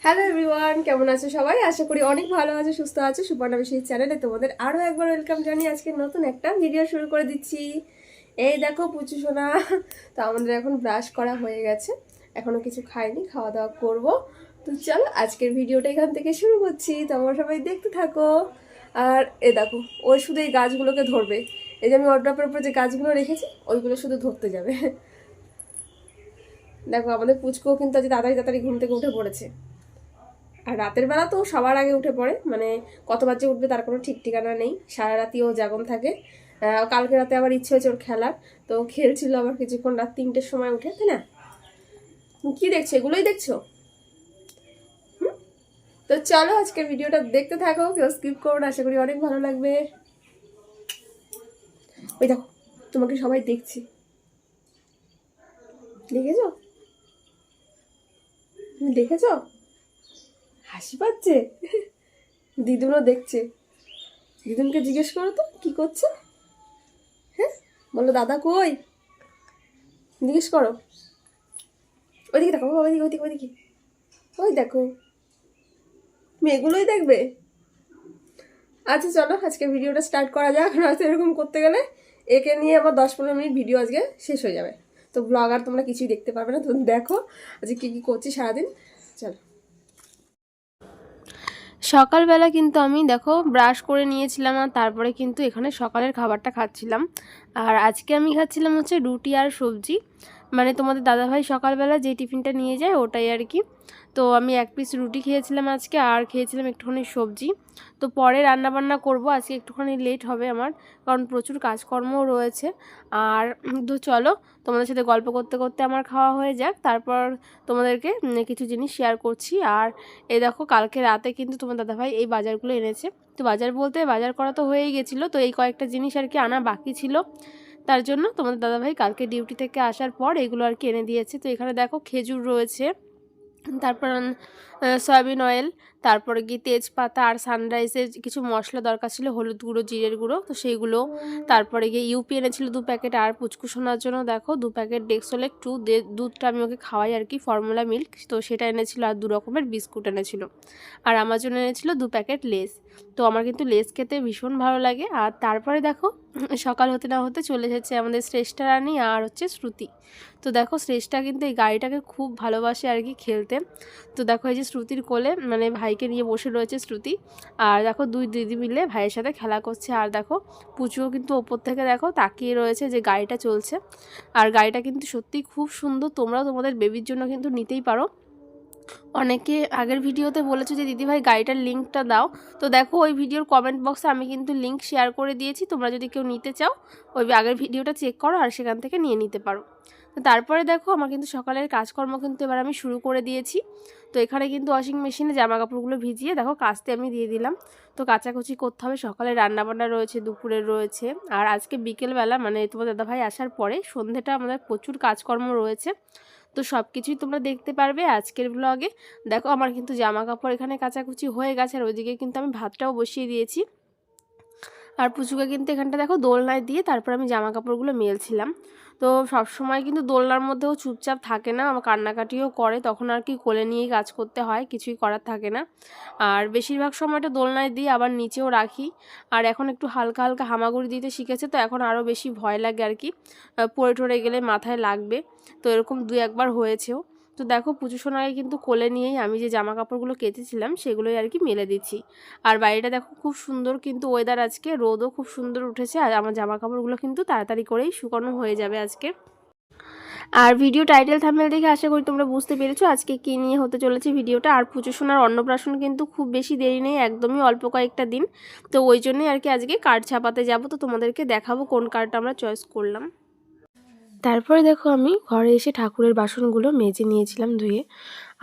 Hello everyone, কেমন আছো সবাই? আশা করি অনেক ভালো আছো, সুস্থ আছো। সুপর্ণা বিশেষ চ্যানেলে তোমাদের আরও একবার ওয়েলকাম জানিয়ে আজকে নতুন একটা ভিডিও শুরু করে দিচ্ছি। এই দেখো পুচু সোনা, তো আমাদের এখন ব্রাশ করা হয়ে গেছে, এখনো কিছু খাইনি, খাওয়া দাওয়া করবো। তো চলো আজকের ভিডিওটা এখান থেকে শুরু করছি, তোমরা সবাই দেখতে থাকো। আর এ দেখো, ওই শুধু এই গাছগুলোকে ধরবে। এই যে আমি ওয়ার্ড্রপের উপর যে গাছগুলো রেখেছি ওইগুলো শুধু ধরতে যাবে। দেখো আমাদের পুচকো কিন্তু আজ তাড়াতাড়ি তাড়াতাড়ি ঘুম থেকে উঠে পড়েছে। আর রাতের বেলা তো সবার আগে উঠে পড়ে, মানে কত বাজে উঠবে তার কোনো ঠিক ঠিকানা নেই, সারা রাতিও জাগন থাকে। কালকে রাতে আবার ইচ্ছে হয়েছে ওর খেলার, তো খেলছিল আবার কিছুক্ষণ, রাত 3টের সময় উঠে, তাই না? কি দেখছো? এগুলোই দেখছো? তো চলো আজকের ভিডিওটা দেখতে থাকো, কেউ স্কিপ করো না, আশা করি অনেক ভালো লাগবে। ওই দেখো, তোমাকে সবাই দেখছি, দেখেছো? তুমি দেখেছো? হাসি পাচ্ছে। দিদুনও দেখছে। দিদুনকে জিজ্ঞেস করো তো কি করছে। হ্যাঁ, বলো দাদা কই, জিজ্ঞেস করো। ওইদিকে দেখো, ওইদিকে ওইদিকে ওইদিকে, ওই দেখো, তুমি এগুলোই দেখবে। আচ্ছা চলো আজকে ভিডিওটা স্টার্ট করা যাক, নয়তো এরকম করতে গেলে একে নিয়ে আবার 10-15 মিনিট ভিডিও আজকে শেষ হয়ে যাবে, তো ব্লগ আর তোমরা কিছুই দেখতে পারবে না। তো দেখো আজকে কী কী করছি সারাদিন, চলো। সকালবেলা কিন্তু আমি দেখো ব্রাশ করে নিয়েছিলাম, আর তারপরে কিন্তু এখানে সকালের খাবারটা খাচ্ছিলাম। আর আজকে আমি খাচ্ছিলাম হচ্ছে রুটি আর সবজি, মানে তোমাদের দাদাভাই সকালবেলা যে টিফিনটা নিয়ে যায় ওটাই আর কি। তো আমি 1 পিস রুটি খেয়েছিলাম আজকে, আর খেয়েছিলাম একটুখানি সবজি। তো পরে রান্নাবান্না করব, আজকে একটুখানি লেট হবে আমার, কারণ প্রচুর কাজকর্মও রয়েছে। আর তো চলো তোমাদের সাথে গল্প করতে করতে আমার খাওয়া হয়ে যাক, তারপর তোমাদেরকে কিছু জিনিস শেয়ার করছি। আর এই দেখো কালকে রাতে কিন্তু তোমার দাদাভাই এই বাজারগুলো এনেছে। তো বাজার বলতে বাজার করা তো হয়েই গেছিলো, তো এই কয়েকটা জিনিস আর কি আনা বাকি ছিল, তার জন্য তোমাদের দাদাভাই কালকে ডিউটি থেকে আসার পর এগুলো আর কি এনে দিয়েছে। তো এখানে দেখো খেজুর রয়েছে, তারপর সয়াবিন অয়েল, তারপরে গিয়ে তেজপাতা, আর সানরাইজের কিছু মশলা দরকার ছিল, হলুদ গুঁড়ো, জিরের গুঁড়ো, তো সেইগুলো। তারপরে গিয়ে ইউপি এনেছিল 2 প্যাকেট, আর পুচকুসোনার জন্য দেখো 2 প্যাকেট ডেক্সোলেক 2, দুধটা আমি ওকে খাওয়াই আর কি, ফর্মুলা মিল্ক, তো সেটা এনেছিল, আর 2 রকমের বিস্কুট এনেছিল। আর আমার জন্য এনেছিল 2 প্যাকেট লেস। তো আমার কিন্তু লেস খেতে ভীষণ ভালো লাগে। আর তারপরে দেখো সকাল হতে না হতে চলে এসেছে আমাদের শ্রেষ্ঠা রানী আর হচ্ছে শ্রুতি। তো দেখো শ্রেষ্ঠা কিন্তু এই গাড়িটাকে খুব ভালোবাসে আর কি খেলতে। তো দেখো এই যে শ্রুতির কোলে মানে ভাইকে নিয়ে বসে রয়েছে শ্রুতি, আর দেখো 2 দিদি মিলে ভাইয়ের সাথে খেলা করছে। আর দেখো পুচুও কিন্তু ওপর থেকে দেখো তাকিয়ে রয়েছে যে গাড়িটা চলছে। আর গাড়িটা কিন্তু সত্যিই খুব সুন্দর, তোমরাও তোমাদের বেবির জন্য কিন্তু নিতেই পারো। অনেকে আগের ভিডিওতে বলেছো যে দিদিভাই গাড়িটার লিঙ্কটা দাও, তো দেখো ওই ভিডিওর কমেন্ট বক্সে আমি কিন্তু লিঙ্ক শেয়ার করে দিয়েছি, তোমরা যদি কেউ নিতে চাও ওই আগের ভিডিওটা চেক করো আর সেখান থেকে নিয়ে নিতে পারো। তো তারপরে দেখো আমার কিন্তু সকালের কাজকর্ম কিন্তু এবার আমি শুরু করে দিয়েছি। তো এখানে কিন্তু ওয়াশিং মেশিনে জামা কাপড়গুলো ভিজিয়ে দেখো কাচতে আমি দিয়ে দিলাম। তো কাচাকুচি করতে হবে, সকালে রান্নাবান্না রয়েছে, দুপুরের রয়েছে, আর আজকে বিকেলবেলা মানে তোমার দাদাভাই আসার পরে সন্ধ্যেটা আমাদের প্রচুর কাজকর্ম রয়েছে। তো সব কিছুই তোমরা দেখতে পারবে আজকের ব্লগে। দেখো আমার কিন্তু জামা কাপড় এখানে কাচাকুচি হয়ে গেছে, আর ওইদিকে কিন্তু আমি ভাতটাও বসিয়ে দিয়েছি। আর পুচুকে কিন্তু এখানটা দেখো দোলনায় দিয়ে তারপর আমি জামা কাপড়গুলো মেলছিলাম। তো সব সময় কিন্তু দোলনার মধ্যেও চুপচাপ থাকে না, আমার কান্নাকাটিও করে, তখন আর কি কোলে নিয়েই কাজ করতে হয়, কিছুই করার থাকে না। আর বেশিরভাগ সময়টা দোলনায় দিই, আবার নিচেও রাখি। আর এখন একটু হালকা হালকা হামাগুড়ি দিতে শিখেছে, তো এখন আরও বেশি ভয় লাগে আর কি, পড়ে টরে গেলে মাথায় লাগবে। তো এরকম 2-1বার হয়েছেও। তো দেখো পুজো সোনাকে কিন্তু কোলে নিয়েই আমি যে জামা কাপড়গুলো কেচেছিলাম সেগুলোই আর কি মেলে দিচ্ছি। আর বাইরেটা দেখো খুব সুন্দর কিন্তু ওয়েদার, আজকে রোদও খুব সুন্দর উঠেছে, আর আমার জামা কাপড়গুলো কিন্তু তাড়াতাড়ি করেই শুকানো হয়ে যাবে আজকে। আর ভিডিও টাইটেল থাম্বনেল দেখে আশা করি তোমরা বুঝতে পেরেছো আজকে কী নিয়ে হতে চলেছে ভিডিওটা। আর পুজো সোনার অন্নপ্রাশন কিন্তু খুব বেশি দেরি নেই, একদমই অল্প কয়েকটা দিন, তো ওই জন্যই আর কি আজকে কার্ড ছাপাতে যাব। তো তোমাদেরকে দেখাবো কোন কার্ডটা আমরা চয়েস করলাম। তারপরে দেখো আমি ঘরে এসে ঠাকুরের বাসনগুলো মেজে নিয়েছিলাম ধুয়ে,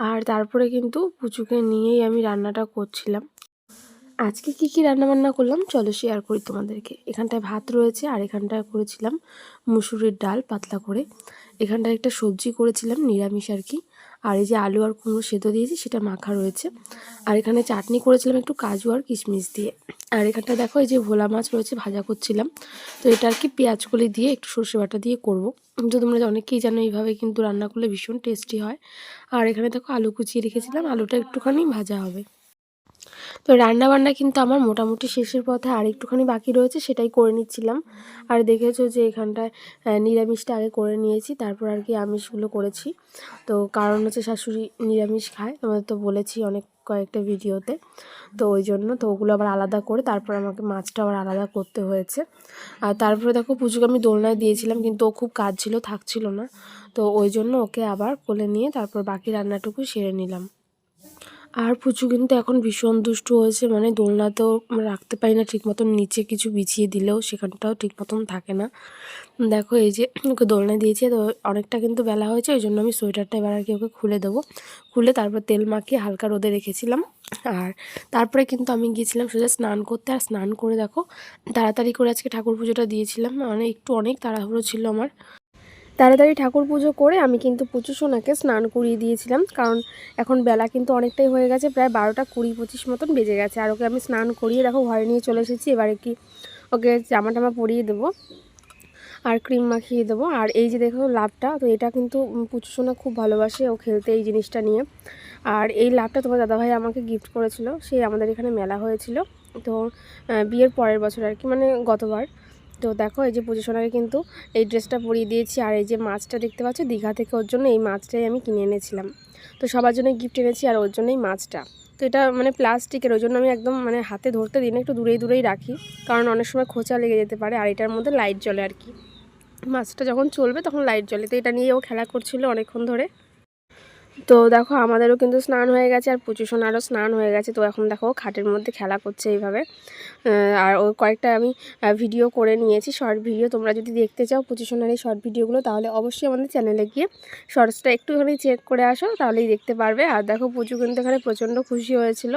আর তারপরে কিন্তু পুচুকে নিয়েই আমি রান্নাটা করছিলাম। আজকে কি কি রান্নাবান্না করলাম চলো শেয়ার করি তোমাদেরকে। এখানটায় ভাত রয়েছে, আর এখানটায় করেছিলাম মুসুরির ডাল পাতলা করে, এখানটায় একটা সবজি করেছিলাম নিরামিষ আর কি, আর এই যে আলু আর কুমড়ো সেদ্ধ দিয়েছি সেটা মাখা রয়েছে, আর এখানে চাটনি করেছিলাম একটু কাজু আর কিশমিশ দিয়ে। আর এখানটা দেখো এই যে ভোলা মাছ রয়েছে ভাজা করছিলাম, তো এটা আর কি পেঁয়াজ কলি দিয়ে একটু সর্ষে বাটা দিয়ে করব। তো তোমরা অনেকেই জানো এইভাবে কিন্তু রান্না করলে ভীষণ টেস্টি হয়। আর এখানে দেখো আলু কুচিয়ে রেখেছিলাম, আলুটা একটুখানি ভাজা হবে। তো রান্নাবান্না কিন্তু আমার মোটামুটি শেষের পথে, আর একটুখানি বাকি রয়েছে, সেটাই করে নিচ্ছিলাম। আর দেখেছো যে এখানটায় নিরামিষটা আগে করে নিয়েছি, তারপর আর কি আমিষগুলো করেছি। তো কারণ হচ্ছে শাশুড়ি নিরামিষ খায়, তোমাদের তো বলেছি অনেক কয়েকটা ভিডিওতে। তো ওই জন্য তো ওগুলো আবার আলাদা করে তারপর আমাকে মাছটা আবার আলাদা করতে হয়েছে। আর তারপরে দেখো পুচুকে আমি দোলনায় দিয়েছিলাম, কিন্তু ও খুব কাজ ছিল, থাকছিল না। তো ওই জন্য ওকে আবার কোলে নিয়ে তারপর বাকি রান্নাটুকু সেরে নিলাম। আর পুচু কিন্তু এখন ভীষণ দুষ্টু হয়েছে, মানে দোলনাতেও রাখতে পারি না ঠিক মতন, নিচে কিছু বিছিয়ে দিলেও সেখানটাও ঠিক মতন থাকে না। দেখো এই যে ওকে দোলনায় দিয়েছি, তো অনেকটা কিন্তু বেলা হয়েছে, ওই জন্য আমি সোয়েটারটা এবার আর কি ওকে খুলে দেবো। খুলে তারপর তেল মাখিয়ে হালকা রোদে রেখেছিলাম। আর তারপরে কিন্তু আমি গিয়েছিলাম সোজা স্নান করতে। আর স্নান করে দেখো তাড়াতাড়ি করে আজকে ঠাকুর পুজোটা দিয়েছিলাম, মানে অনেক তাড়াহুড়ো ছিল আমার। তাড়াতাড়ি ঠাকুর পুজো করে আমি কিন্তু পুচু সোনাকে স্নান করিয়ে দিয়েছিলাম, কারণ এখন বেলা কিন্তু অনেকটাই হয়ে গেছে, প্রায় 12টা 20-25 মতন বেজে গেছে। আর ওকে আমি স্নান করিয়ে দেখো ঘরে নিয়ে চলে এসেছি। এবারে কি ওকে জামা টামা পরিয়ে দেবো আর ক্রিম মাখিয়ে দেবো। আর এই যে দেখো লাভটা, তো এটা কিন্তু পুচু সোনা খুব ভালোবাসে ও খেলতে এই জিনিসটা নিয়ে। আর এই লাভটা তোমার দাদাভাই আমাকে গিফট করেছিল, সেই আমাদের এখানে মেলা হয়েছিল, তো বিয়ের পরের বছর আর কি, মানে গতবার। তো দেখো এই যে পুজো সোনাকে কিন্তু এই ড্রেসটা পরিয়ে দিয়েছি। আর এই যে মাছটা দেখতে পাচ্ছ দীঘা থেকে, ওর জন্য এই মাছটাই আমি কিনে এনেছিলাম। তো সবার জন্য গিফট এনেছি, আর ওর জন্যই মাছটা। তো এটা মানে প্লাস্টিকের, ওই জন্য আমি একদম মানে হাতে ধরতে দিই না, একটু দূরেই দূরেই রাখি, কারণ অনেক সময় খোঁচা লেগে যেতে পারে। আর এটার মধ্যে লাইট জ্বলে আর কি, মাছটা যখন চলবে তখন লাইট জ্বলে। তো এটা নিয়ে ও খেলা করছিল অনেকক্ষণ ধরে। তো দেখো আমাদেরও কিন্তু স্নান হয়ে গেছে, আর পুচু সোনারও স্নান হয়ে গেছে। তো এখন দেখো খাটের মধ্যে খেলা করছে এইভাবে। আর ও কয়েকটা আমি ভিডিও করে নিয়েছি, শর্ট ভিডিও। তোমরা যদি দেখতে চাও পুচু সোনার এই শর্ট ভিডিওগুলো, তাহলে অবশ্যই আমাদের চ্যানেলে গিয়ে শর্টসটা একটুখানি চেক করে আসো, তাহলেই দেখতে পারবে। আর দেখো পুচু কিন্তু এখানে প্রচণ্ড খুশি হয়েছিল।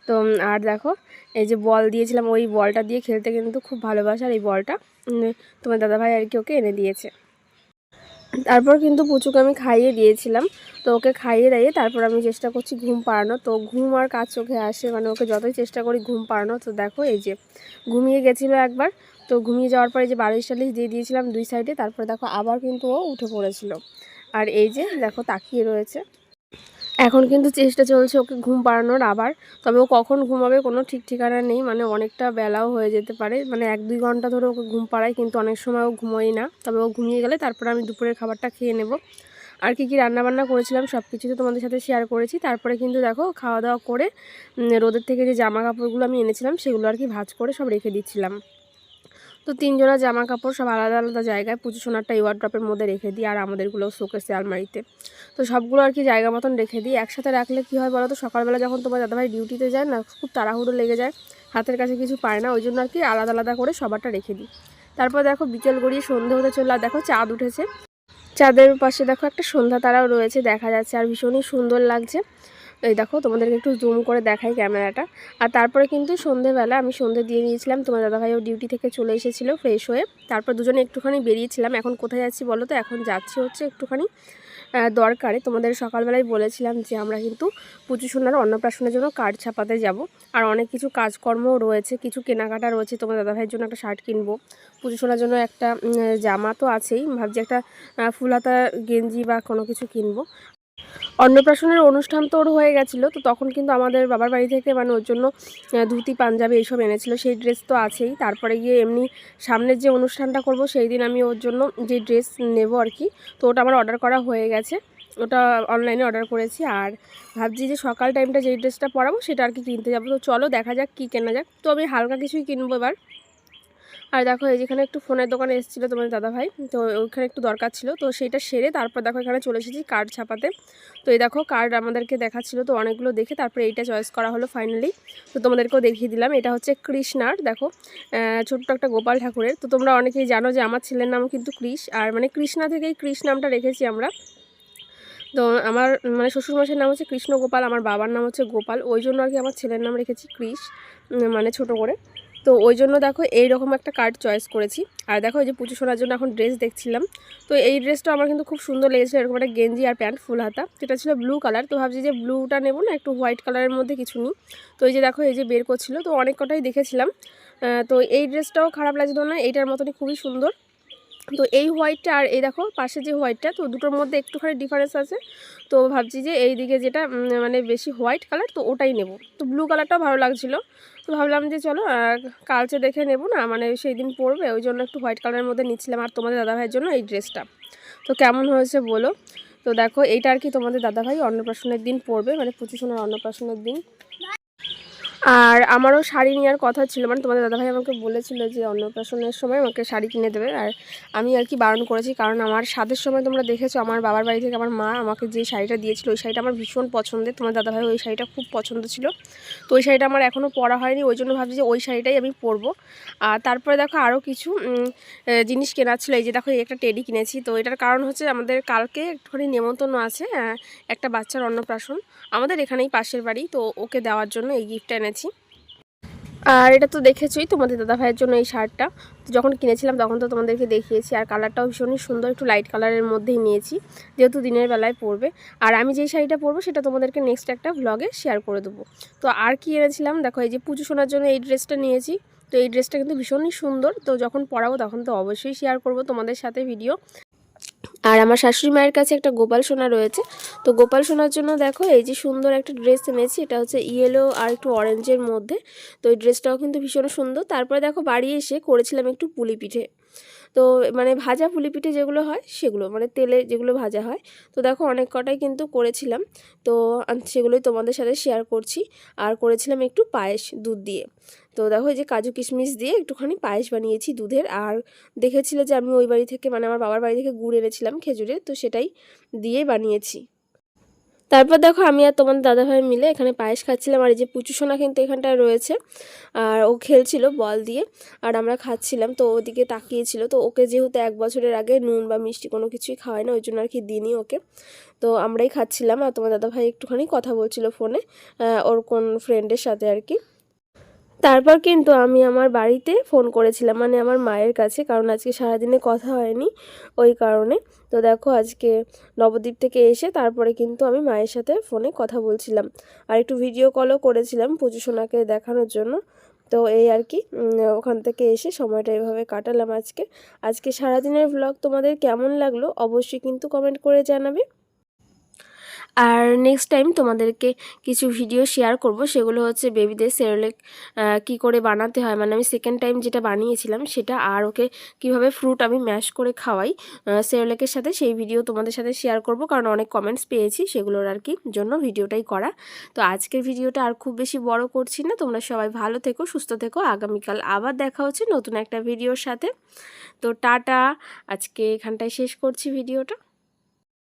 তো আর দেখো এই যে বল দিয়েছিলাম, ওই বলটা দিয়ে খেলতে কিন্তু খুব ভালোবাসে। আর এই বলটা তোমার দাদাভাই আর কি ওকে এনে দিয়েছে। তারপর কিন্তু পুচুকে আমি খাইয়ে দিয়েছিলাম। তো ওকে খাইয়ে দিয়ে তারপর আমি চেষ্টা করছি ঘুম পাড়ানো। তো ঘুম আর কাজ চোখে আসে, মানে ওকে যতই চেষ্টা করি ঘুম পাড়ানো। তো দেখো এই যে ঘুমিয়ে গেছিলো একবার, তো ঘুমিয়ে যাওয়ার পরে যে বালিশ টালিশ দিয়ে দিয়েছিলাম 2 সাইডে, তারপরে দেখো আবার কিন্তু ও উঠে পড়েছিল। আর এই যে দেখো তাকিয়ে রয়েছে। এখন কিন্তু চেষ্টা চলছে ওকে ঘুম পাড়ানোর আবার, তবে ও কখন ঘুমাবে কোনো ঠিক ঠিকানা নেই, মানে অনেকটা বেলাও হয়ে যেতে পারে। মানে 1-2 ঘন্টা ধরে ওকে ঘুম পাড়াই, কিন্তু অনেক সময় ও ঘুমোই না। তবে ও ঘুমিয়ে গেলে তারপরে আমি দুপুরের খাবারটা খেয়ে নেব। আর কি রান্নাবান্না করেছিলাম সব কিছু তো তোমাদের সাথে শেয়ার করেছি। তারপরে কিন্তু দেখো খাওয়া দাওয়া করে রোদের থেকে যে জামা কাপড়গুলো আমি এনেছিলাম সেগুলো আর কি ভাঁজ করে সব রেখে দিচ্ছিলাম। তো 3 জোড়া জামা কাপড় সব আলাদা আলাদা জায়গায়, পুজো সোনারটা এই ওয়ার্ড্রপের মধ্যে রেখে দিই, আর আমাদেরগুলো শোকেসে আলমারিতে। তো সবগুলো আর কি জায়গা মতন রেখে দিই। একসাথে রাখলে কী হয় বলো তো, সকালবেলা যখন তোমার দাদাভাই ডিউটিতে যায় না, খুব তাড়াহুড়ো লেগে যায়, হাতের কাছে কিছু পায় না, ওই জন্য আর কি আলাদা আলাদা করে সবারটা রেখে দিই। তারপর দেখো বিকেল গড়িয়ে সন্ধে হতে চললো, আর দেখো চাঁদ উঠেছে। চাঁদের পাশে দেখো একটা সন্ধ্যা তারাও রয়েছে, দেখা যাচ্ছে, আর ভীষণই সুন্দর লাগছে। এই দেখো তোমাদেরকে একটু জুম করে দেখাই ক্যামেরাটা। আর তারপরে কিন্তু সন্ধেবেলা আমি সন্ধে দিয়ে নিয়েছিলাম, তোমার দাদাভাইও ডিউটি থেকে চলে এসেছিলো ফ্রেশ হয়ে। তারপর দুজনে একটুখানি বেরিয়েছিলাম। এখন কোথায় যাচ্ছি বলো তো, এখন যাচ্ছি হচ্ছে একটুখানি দরকারে। তোমাদের সকালবেলায় বলেছিলাম যে আমরা কিন্তু পুচু সোনার অন্নপ্রাশনের জন্য কার্ড ছাপাতে যাব। আর অনেক কিছু কাজকর্মও রয়েছে, কিছু কেনাকাটা রয়েছে। তোমার দাদাভাইয়ের জন্য একটা শার্ট কিনবো, পুচু সোনার জন্য একটা জামা তো আছেই, ভাবছি একটা ফুল হাতা গেঞ্জি বা কোনো কিছু কিনবো। অন্নপ্রাশনের অনুষ্ঠান তো ওর হয়ে গেছিলো, তো তখন কিন্তু আমাদের বাবার বাড়ি থেকে মানে ওর জন্য ধুতি পাঞ্জাবি এইসব এনেছিল, সেই ড্রেস তো আছেই। তারপরে গিয়ে এমনি সামনের যে অনুষ্ঠানটা করব সেই দিন আমি ওর জন্য যে ড্রেস নেব আর কি, তো ওটা আমার অর্ডার করা হয়ে গেছে, ওটা অনলাইনে অর্ডার করেছি। আর ভাবছি যে সকাল টাইমটা যেই ড্রেসটা পরাবো সেটা আর কি কিনতে যাবো। তো চলো দেখা যাক কী কেনা যাক। তো আমি হালকা কিছুই কিনবো এবার। আর দেখো এই যেখানে একটু ফোনের দোকানে এসেছিলো তোমার দাদাভাই, তো ওইখানে একটু দরকার ছিল, তো সেইটা সেরে তারপর দেখো এখানে চলে এসেছি কার্ড ছাপাতে। তো এই দেখো কার্ড আমাদেরকে দেখাচ্ছিলো, তো অনেকগুলো দেখে তারপরে এইটা চয়েস করা হলো ফাইনালি। তো তোমাদেরকেও দেখিয়ে দিলাম, এটা হচ্ছে কৃষ্ণার, দেখো ছোট্ট একটা গোপাল ঠাকুরের। তো তোমরা অনেকেই জানো যে আমার ছেলের নাম কিন্তু কৃষ, আর মানে কৃষ্ণা থেকেই কৃষ নামটা রেখেছি আমরা। তো আমার মানে শ্বশুরমশাইয়ের নাম হচ্ছে কৃষ্ণ গোপাল, আমার বাবার নাম হচ্ছে গোপাল, ওই জন্য আর কি আমার ছেলের নাম রেখেছি কৃষ, মানে ছোট করে। তো ওই জন্য দেখো এইরকম একটা কার্ড চয়েস করেছি। আর দেখো এই যে পুজো শোনার জন্য এখন ড্রেস দেখছিলাম, তো এই ড্রেসটা আমার কিন্তু খুব সুন্দর লেগেছিলো, এরকম একটা গেঞ্জি আর প্যান্ট ফুল হাতা, যেটা ছিল ব্লু কালার। তো ভাবছি যে ব্লুটা নেবো না, একটু হোয়াইট কালারের মধ্যে কিছু নিই। তো এই যে দেখো এই যে বের করছিলো, তো অনেক কটাই দেখেছিলাম। তো এই ড্রেসটাও খারাপ লাগছিল না, এইটার মতনই খুবই সুন্দর। তো এই হোয়াইটটা আর এই দেখো পাশে যে হোয়াইটটা, তো দুটোর মধ্যে একটুখানি ডিফারেন্স আছে। তো ভাবছি যে এই দিকে যেটা মানে বেশি হোয়াইট কালার, তো ওটাই নেব। তো ব্লু কালারটাও ভালো লাগছিলো, তো ভাবলাম যে চলো কালচে দেখে নেব না, মানে সেই দিন পরবে, ওই জন্য একটু হোয়াইট কালারের মধ্যে নিচ্ছিলাম। আর তোমাদের দাদাভাইয়ের জন্য এই ড্রেসটা, তো কেমন হয়েছে বলো। তো দেখো এইটা আর কি তোমাদের দাদাভাই অন্নপ্রাশনের দিন পরবে, মানে 25 অন্নপ্রাশনের দিন। আর আমারও শাড়ি নেওয়ার কথা ছিল, মানে তোমাদের দাদাভাই আমাকে বলেছিল যে অন্নপ্রাশনের সময় আমাকে শাড়ি কিনে দেবে। আর আমি আর কি বারণ করেছি, কারণ আমার স্বাদের সময় তোমরা দেখেছো আমার বাবার বাড়ি থেকে আমার মা আমাকে যে শাড়িটা দিয়েছিল, ওই শাড়িটা আমার ভীষণ পছন্দের। তোমার দাদাভাই ওই শাড়িটা খুব পছন্দ ছিল, তো ওই শাড়িটা আমার এখনও পরা হয়নি, ওই জন্য ভাবছি যে ওই শাড়িটাই আমি পরবো। আর তারপরে দেখো আরও কিছু জিনিস কেনার ছিল। এই যে দেখো এই একটা টেডি কিনেছি, তো এটার কারণ হচ্ছে আমাদের কালকে একটুখানি নেমন্তন্ন আছে, একটা বাচ্চার অন্নপ্রাশন আমাদের এখানেই পাশের বাড়ি, তো ওকে দেওয়ার জন্য এই গিফটটা এনেছি। আর এটা তো দেখেছোই তোমাদের দাদাভাইয়ের জন্য এই শার্টটা, তো যখন কিনেছিলাম তখন তো তোমাদেরকে দেখিয়েছি। আর কালারটাও ভীষণই সুন্দর, একটু লাইট কালারের মধ্যেই নিয়েছি, যেহেতু দিনের বেলায় পরবে। আর আমি যেই শাড়িটা পরবো সেটা তোমাদেরকে নেক্সট একটা ভ্লগে শেয়ার করে দেবো। তো আর কি এনেছিলাম দেখো, এই যে পুজো শোনার জন্য এই ড্রেসটা নিয়েছি। তো এই ড্রেসটা কিন্তু ভীষণই সুন্দর, তো যখন পরাবো তখন তো অবশ্যই শেয়ার করব তোমাদের সাথে ভিডিও। আর আমার শাশুড়ি মায়ের কাছে একটা গোপাল সোনা রয়েছে, তো গোপাল সোনার জন্য দেখো এই যে সুন্দর একটা ড্রেস এনেছি। এটা হচ্ছে ইয়েলো আর একটু অরেঞ্জের মধ্যে, তো এই ড্রেসটাও কিন্তু ভীষণ সুন্দর। তারপরে দেখো বাড়ি এসে করেছিলাম একটু পুলি পিঠে, তো মানে ভাজা পুলি পিঠে যেগুলো হয় সেগুলো, মানে তেলে যেগুলো ভাজা হয়। তো দেখো অনেক কটাই কিন্তু করেছিলাম, তো সেগুলোই তোমাদের সাথে শেয়ার করছি। আর করেছিলাম একটু পায়েস দুধ দিয়ে, তো দেখো এই যে কাজু কিশমিশ দিয়ে একটুখানি পায়েস বানিয়েছি দুধের। আর দেখেছিলে যে আমি ওই বাড়ি থেকে, মানে আমার বাবার বাড়ি থেকে গুড় এনেছিলাম খেজুরের, তো সেটাই দিয়ে বানিয়েছি। তারপর দেখো আমি আর তোমার দাদাভাই মিলে এখানে পায়েস খাচ্ছিলাম। আর এই যে পুচু সোনা কিন্তু এখানটায় রয়েছে, আর ও খেলছিল বল দিয়ে, আর আমরা খাচ্ছিলাম। তো ওদিকে তাকিয়েছিল, তো ওকে যেহেতু 1 বছরের আগে নুন বা মিষ্টি কোনো কিছুই খাওয়ায় না, ওই জন্য আর কি দিনই ওকে। তো আমরাই খাচ্ছিলাম, আর তোমার দাদাভাই একটুখানি কথা বলছিল ফোনে ওর কোন ফ্রেন্ডের সাথে আর কি। তারপর কিন্তু আমি আমার বাড়িতে ফোন করেছিলাম, মানে আমার মায়ের কাছে, কারণ আজকে সারাদিনে কথা হয়নি ওই কারণে। তো দেখো আজকে নবদ্বীপ থেকে এসে তারপরে কিন্তু আমি মায়ের সাথে ফোনে কথা বলছিলাম, আর একটু ভিডিও কলও করেছিলাম পুজো সোনাকে দেখানোর জন্য। তো এই আর কি ওখান থেকে এসে সময়টা এভাবে কাটালাম আজকে। আজকে সারাদিনের ভ্লগ তোমাদের কেমন লাগলো অবশ্যই কিন্তু কমেন্ট করে জানাবে। আর নেক্সট টাইম তোমাদেরকে কিছু ভিডিও শেয়ার করব, সেগুলো হচ্ছে বেবিদের সেরেলেক কী করে বানাতে হয়, মানে আমি সেকেন্ড টাইম যেটা বানিয়েছিলাম সেটা, আর ওকে কীভাবে ফ্রুট আমি ম্যাশ করে খাওয়াই সেরেলেকের সাথে, সেই ভিডিও তোমাদের সাথে শেয়ার করব, কারণ অনেক কমেন্টস পেয়েছি সেগুলোর আর কি জন্য ভিডিওটাই করা। তো আজকের ভিডিওটা আর খুব বেশি বড় করছি না, তোমরা সবাই ভালো থেকো, সুস্থ থেকো। আগামীকাল আবার দেখা হচ্ছে নতুন একটা ভিডিওর সাথে। তো টাটা, আজকে এখানটায় শেষ করছি ভিডিওটা।